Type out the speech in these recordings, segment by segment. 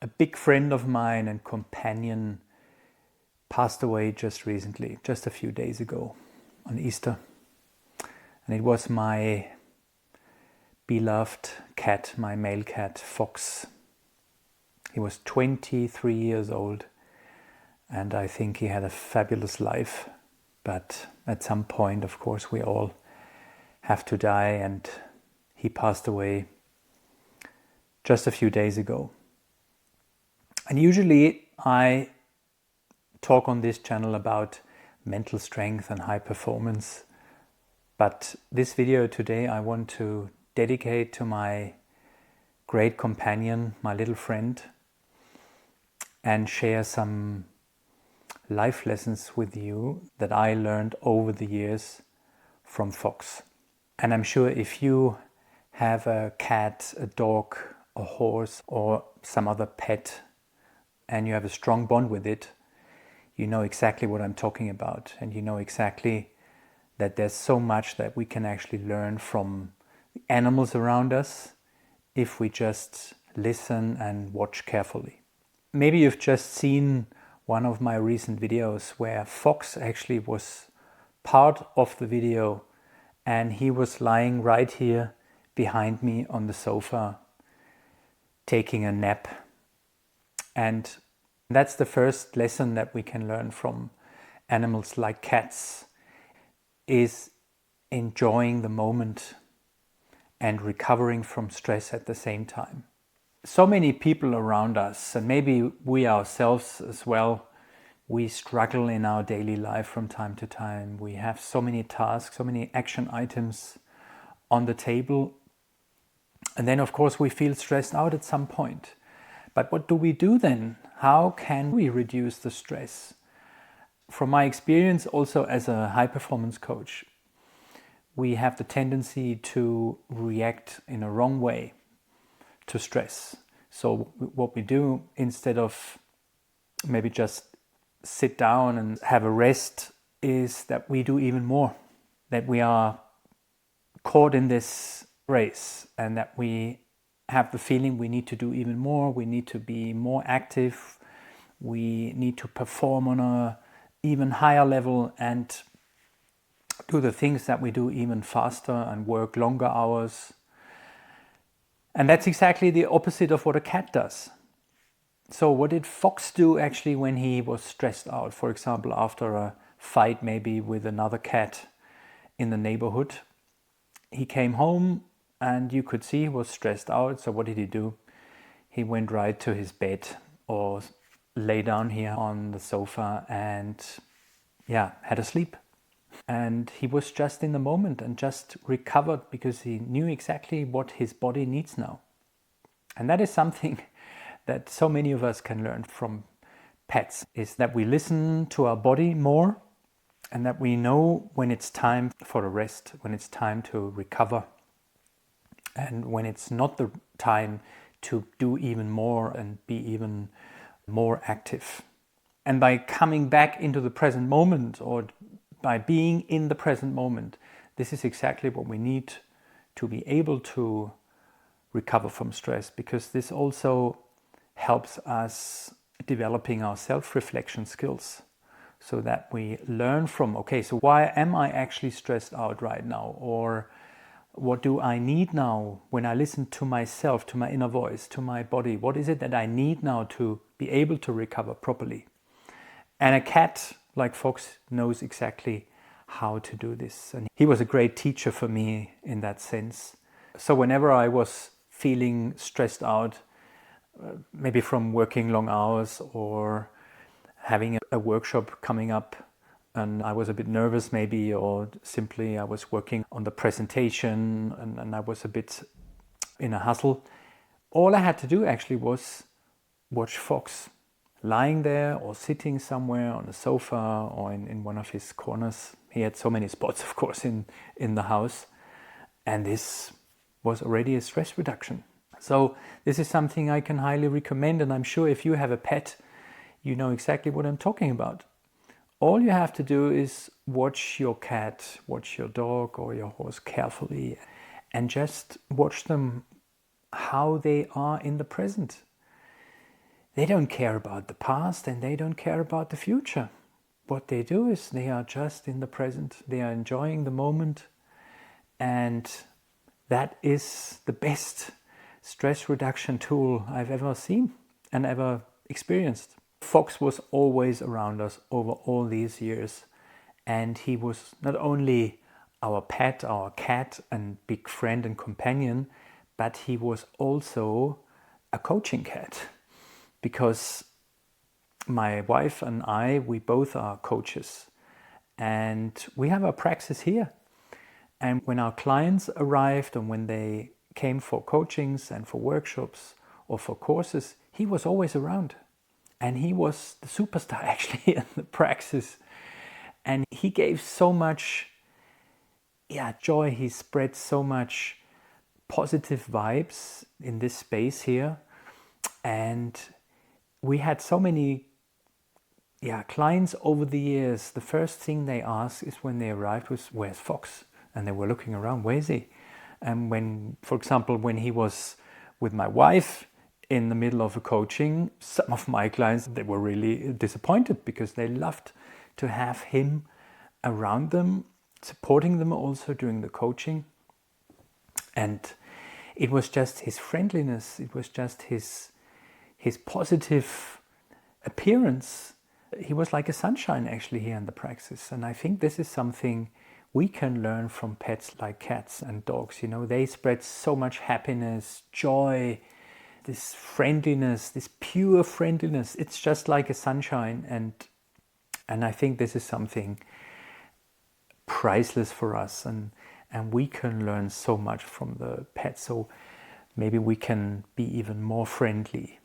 A big friend of mine and companion passed away just recently, just a few days ago on Easter. And it was my beloved cat, my male cat, Fox. He was 23 years old, and I think he had a fabulous life. But at some point, of course, we all have to die, and he passed away just a few days ago. And usually I talk on this channel about mental strength and high performance. But this video today I want to dedicate to my great companion, my little friend, and share some life lessons with you that I learned over the years from Fox. And I'm sure if you have a cat, a dog, a horse, or some other pet, and you have a strong bond with it, you know exactly what I'm talking about. And you know exactly that there's so much that we can actually learn from the animals around us if we just listen and watch carefully. Maybe you've just seen one of my recent videos where Fox actually was part of the video, and he was lying right here behind me on the sofa taking a nap. And that's the first lesson that we can learn from animals like cats, is enjoying the moment and recovering from stress at the same time. So many people around us, and maybe we ourselves as well, we struggle in our daily life from time to time. We have so many tasks, so many action items on the table. And then, of course, we feel stressed out at some point. But what do we do then? How can we reduce the stress? From my experience also as a high-performance coach, we have the tendency to react in a wrong way to stress. So what we do, instead of maybe just sit down and have a rest, is that we do even more, that we are caught in this race and that we have the feeling we need to do even more, we need to be more active, we need to perform on a even higher level and do the things that we do even faster and work longer hours. And that's exactly the opposite of what a cat does. So what did Fox do actually when he was stressed out? For example, after a fight maybe with another cat in the neighborhood. He came home and you could see he was stressed out. So what did he do? He went right to his bed or lay down here on the sofa and had a sleep. And he was just in the moment and just recovered because he knew exactly what his body needs now. And that is something that so many of us can learn from pets, is that we listen to our body more and that we know when it's time for a rest, when it's time to recover, and when it's not the time to do even more and be even more active. And by coming back into the present moment, or by being in the present moment, this is exactly what we need to be able to recover from stress, because this also helps us developing our self-reflection skills, so that we learn from, okay, so why am I actually stressed out right now? Or what do I need now when I listen to myself, to my inner voice, to my body? What is it that I need now to be able to recover properly? And a cat like Fox knows exactly how to do this. And he was a great teacher for me in that sense. So whenever I was feeling stressed out, maybe from working long hours or having a workshop coming up, and I was a bit nervous maybe, or simply I was working on the presentation and I was a bit in a hustle, all I had to do actually was watch Fox lying there or sitting somewhere on a sofa or in one of his corners. He had so many spots, of course, in the house. And this was already a stress reduction. So this is something I can highly recommend. And I'm sure if you have a pet, you know exactly what I'm talking about. All you have to do is watch your cat, watch your dog or your horse carefully, and just watch them how they are in the present. they don't care about the past and they don't care about the future. What they do is they are just in the present. They are enjoying the moment. And that is the best stress reduction tool I've ever seen and ever experienced. Fox was always around us over all these years. And he was not only our pet, our cat and big friend and companion, but he was also a coaching cat. Because my wife and I, we both are coaches. And we have a praxis here. And when our clients arrived and when they came for coachings and for workshops or for courses, he was always around. And he was the superstar actually in the praxis. And he gave so much joy. He spread so much positive vibes in this space here. And we had so many clients over the years. The first thing they asked is when they arrived was, where's Fox? And they were looking around, where is he? And when, for example, when he was with my wife in the middle of a coaching, some of my clients, they were really disappointed because they loved to have him around them, supporting them also during the coaching. And it was just his friendliness, it was just his positive appearance. He was like a sunshine actually here in the praxis. And I think this is something we can learn from pets like cats and dogs. You know, they spread so much happiness, joy, this friendliness, this pure friendliness. It's just like a sunshine. And I think this is something priceless for us. And we can learn so much from the pets. So maybe we can be even more friendly.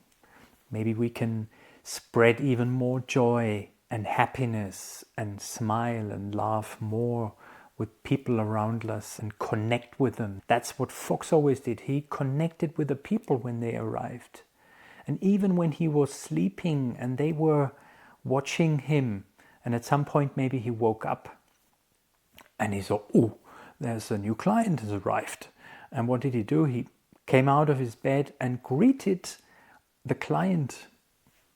Maybe we can spread even more joy and happiness and smile and laugh more with people around us and connect with them. That's what Fox always did. He connected with the people when they arrived. And even when he was sleeping and they were watching him, and at some point maybe he woke up and he saw, oh, there's a new client has arrived. And what did he do? He came out of his bed and greeted the client.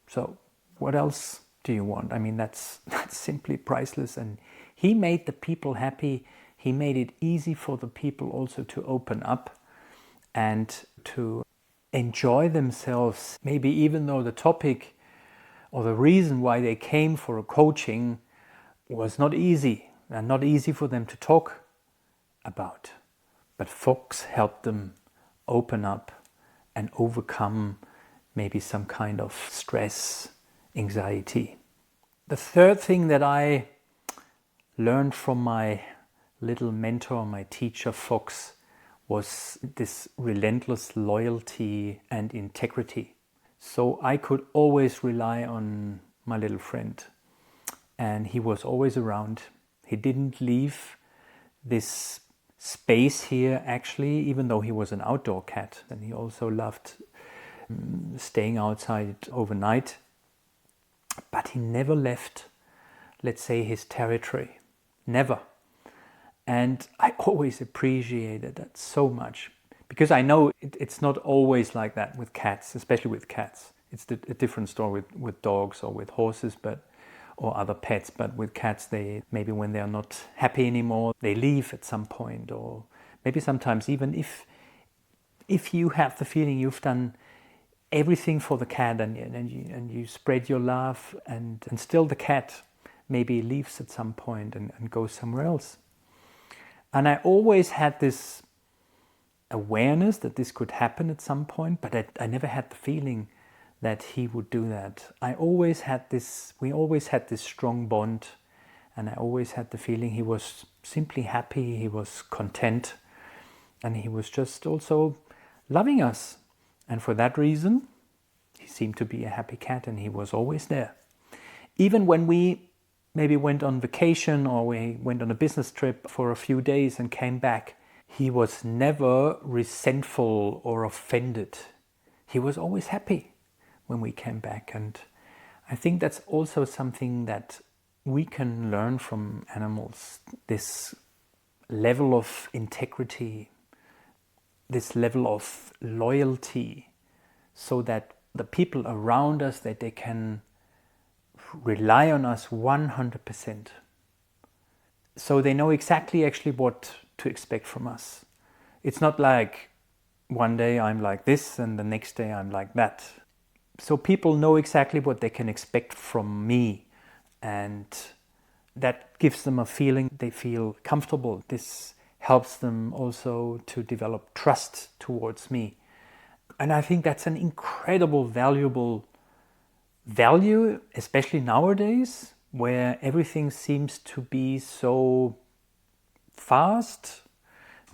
So what else do you want? I mean, that's simply priceless. And he made the people happy. He made it easy for the people also to open up and to enjoy themselves. Maybe even though the topic or the reason why they came for a coaching was not easy and not easy for them to talk about. But Fox helped them open up and overcome maybe some kind of stress, anxiety. The third thing that I learned from my little mentor, my teacher Fox, was this relentless loyalty and integrity. So I could always rely on my little friend. And he was always around. He didn't leave this space here actually, even though he was an outdoor cat. And he also loved staying outside overnight. But he never left, let's say, his territory. Never. And I always appreciated that so much. Because I know it's not always like that with cats, especially with cats. It's a different story with dogs or with horses, or other pets. But with cats, they maybe when they are not happy anymore, they leave at some point. Or maybe sometimes even if you have the feeling you've done everything for the cat and you spread your love and still the cat maybe leaves at some point and goes somewhere else. And I always had this awareness that this could happen at some point, but I never had the feeling that he would do that. We always had this strong bond, and I always had the feeling he was simply happy, he was content, and he was just also loving us. And for that reason, he seemed to be a happy cat and he was always there. Even when we maybe went on vacation or we went on a business trip for a few days and came back, he was never resentful or offended. He was always happy when we came back. And I think that's also something that we can learn from animals. This level of integrity, this level of loyalty, so that the people around us, that they can rely on us 100%. So they know exactly actually what to expect from us. It's not like one day I'm like this and the next day I'm like that. So people know exactly what they can expect from me, and that gives them a feeling they feel comfortable. This helps them also to develop trust towards me. And I think that's an incredible, valuable value, especially nowadays, where everything seems to be so fast.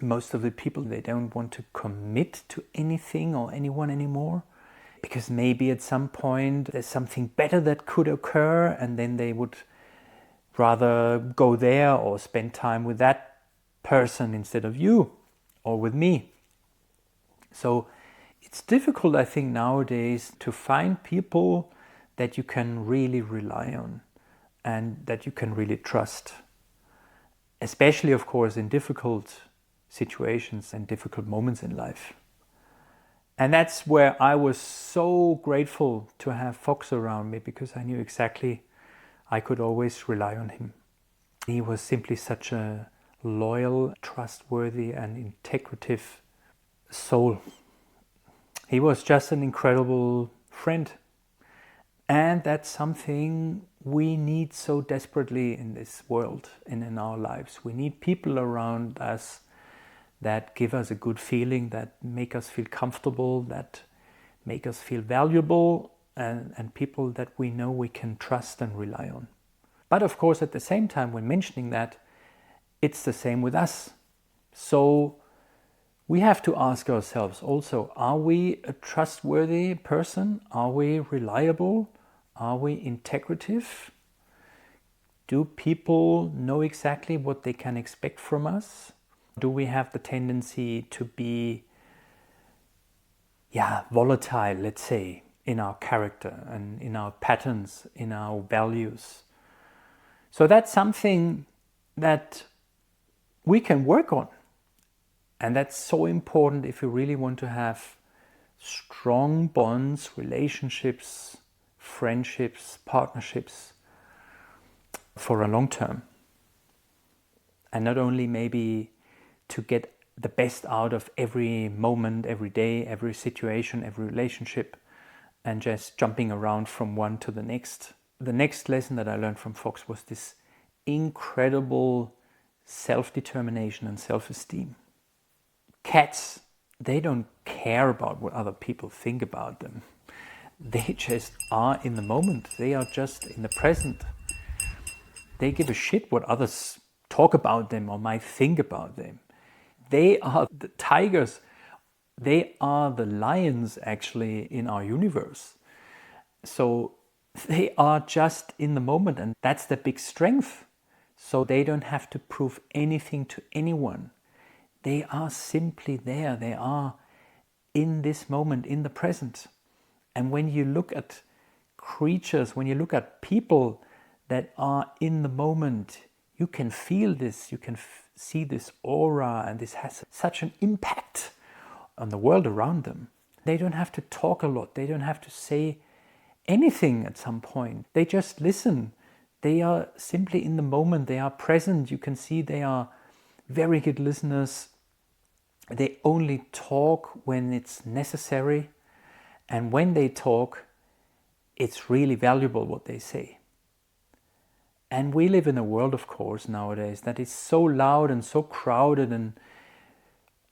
Most of the people, they don't want to commit to anything or anyone anymore, because maybe at some point there's something better that could occur, and then they would rather go there or spend time with that person instead of you or with me. So it's difficult, I think, nowadays to find people that you can really rely on and that you can really trust. Especially, of course, in difficult situations and difficult moments in life. And that's where I was so grateful to have Fox around me, because I knew exactly I could always rely on him. He was simply such a loyal, trustworthy, and integrative soul. He was just an incredible friend. And that's something we need so desperately in this world and in our lives. We need people around us that give us a good feeling, that make us feel comfortable, that make us feel valuable, and people that we know we can trust and rely on. But of course, at the same time, when mentioning that, it's the same with us. So we have to ask ourselves also, are we a trustworthy person? Are we reliable? Are we integrative? Do people know exactly what they can expect from us? Do we have the tendency to be volatile, let's say, in our character and in our patterns, in our values? So that's something that we can work on. And that's so important if you really want to have strong bonds, relationships, friendships, partnerships for a long term. And not only maybe to get the best out of every moment, every day, every situation, every relationship, and just jumping around from one to the next. The next lesson that I learned from Fox was this incredible self-determination and self-esteem. Cats, they don't care about what other people think about them. They just are in the moment. They are just in the present. They give a shit what others talk about them or might think about them. They are the tigers. They are the lions, actually, in our universe. So they are just in the moment, and that's the big strength. So they don't have to prove anything to anyone. They are simply there. They are in this moment, in the present. And when you look at creatures, when you look at people that are in the moment, you can feel this, you can see this aura, and this has such an impact on the world around them. They don't have to talk a lot. They don't have to say anything at some point. They just listen. They are simply in the moment. They are present. You can see they are very good listeners. They only talk when it's necessary. And when they talk, it's really valuable what they say. And we live in a world, of course, nowadays that is so loud and so crowded, and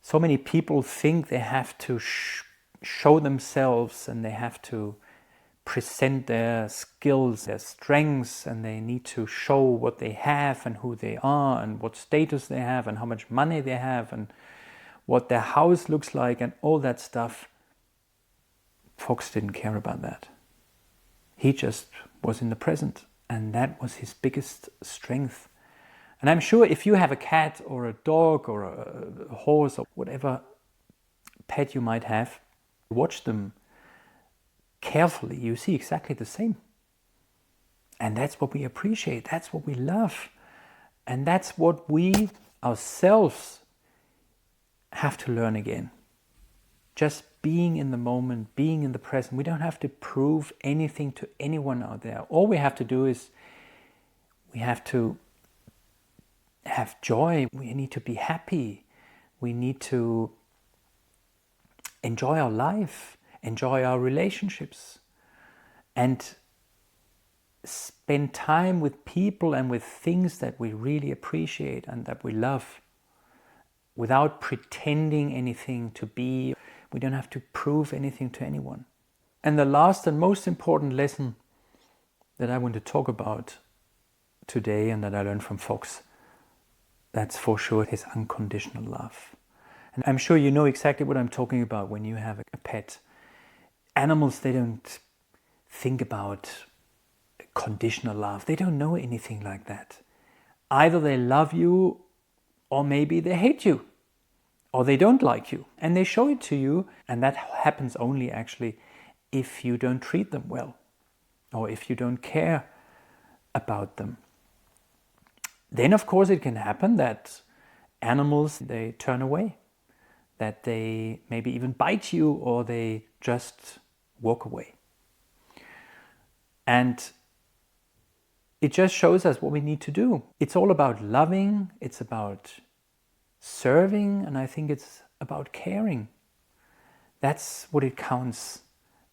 so many people think they have to show themselves, and they have to present their skills, their strengths, and they need to show what they have and who they are and what status they have and how much money they have and what their house looks like and all that stuff. Fox didn't care about that. He just was in the present, and that was his biggest strength. And I'm sure if you have a cat or a dog or a horse or whatever pet you might have, watch them carefully, you see exactly the same. And that's what we appreciate, that's what we love. And that's what we ourselves have to learn again. Just being in the moment, being in the present. We don't have to prove anything to anyone out there. All we have to do is we have to have joy. We need to be happy. We need to enjoy our life, enjoy our relationships, and spend time with people and with things that we really appreciate and that we love, without pretending anything to be. We don't have to prove anything to anyone. And the last and most important lesson that I want to talk about today, and that I learned from Fox, that's for sure, is unconditional love. And I'm sure you know exactly what I'm talking about when you have a pet. Animals, they don't think about conditional love. They don't know anything like that. Either they love you, or maybe they hate you, or they don't like you, and they show it to you. And that happens only actually if you don't treat them well, or if you don't care about them. Then of course it can happen that animals, they turn away, that they maybe even bite you, or they just walk away. And it just shows us what we need to do. It's all about loving, it's about serving, and I think it's about caring. That's what it counts,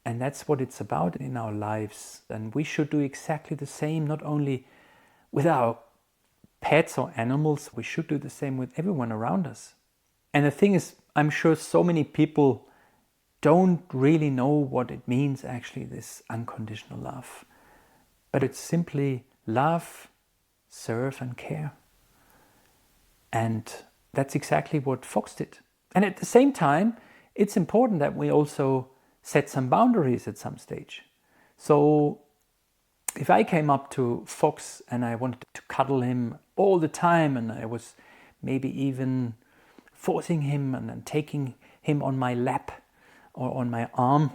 and that's what it's about in our lives. And we should do exactly the same, not only with our pets or animals, we should do the same with everyone around us. And the thing is, I'm sure so many people don't really know what it means actually, this unconditional love. But it's simply love, serve and care. And that's exactly what Fox did. And at the same time, it's important that we also set some boundaries at some stage. So if I came up to Fox and I wanted to cuddle him all the time, and I was maybe even forcing him and then taking him on my lap or on my arm,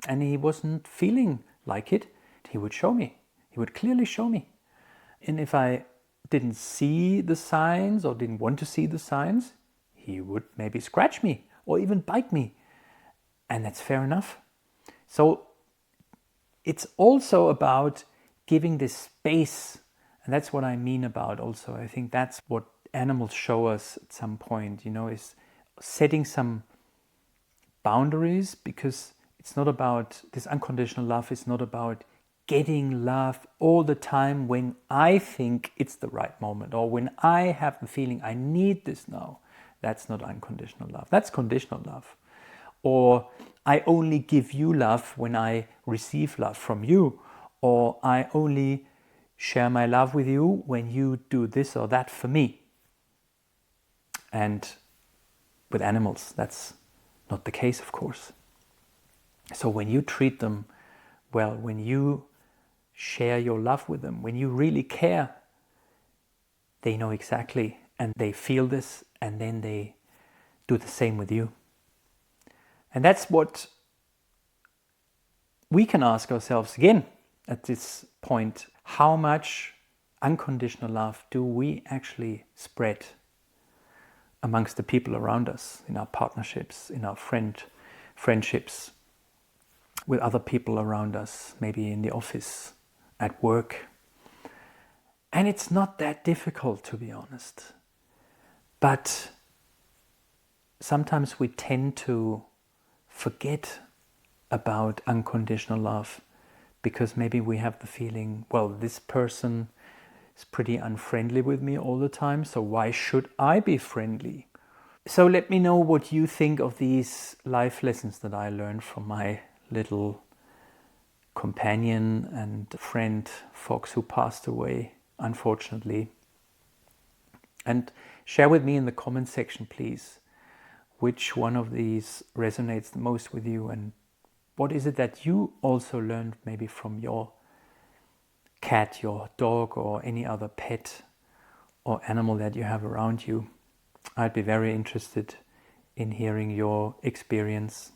and he wasn't feeling like it, he would show me. He would clearly show me. And if I didn't see the signs or didn't want to see the signs, he would maybe scratch me or even bite me. And that's fair enough. So it's also about giving this space. And that's what I mean about also. I think that's what animals show us at some point, is setting some boundaries, because it's not about, this unconditional love is not about getting love all the time when I think it's the right moment, or when I have the feeling I need this now. That's not unconditional love. That's conditional love. Or I only give you love when I receive love from you, or I only share my love with you when you do this or that for me. And with animals, that's not the case, of course. So when you treat them well, when you share your love with them, when you really care, they know exactly, and they feel this, and then they do the same with you. And that's what we can ask ourselves again at this point. How much unconditional love do we actually spread amongst the people around us, in our partnerships, in our friendships, with other people around us, maybe in the office, at work? And it's not that difficult, to be honest. But sometimes we tend to forget about unconditional love because maybe we have the feeling, well, this person is pretty unfriendly with me all the time, so why should I be friendly? So let me know what you think of these life lessons that I learned from my little companion and friend Fox, who passed away, unfortunately. And share with me in the comment section, please, which one of these resonates the most with you, and what is it that you also learned maybe from your cat, your dog, or any other pet or animal that you have around you. I'd be very interested in hearing your experience.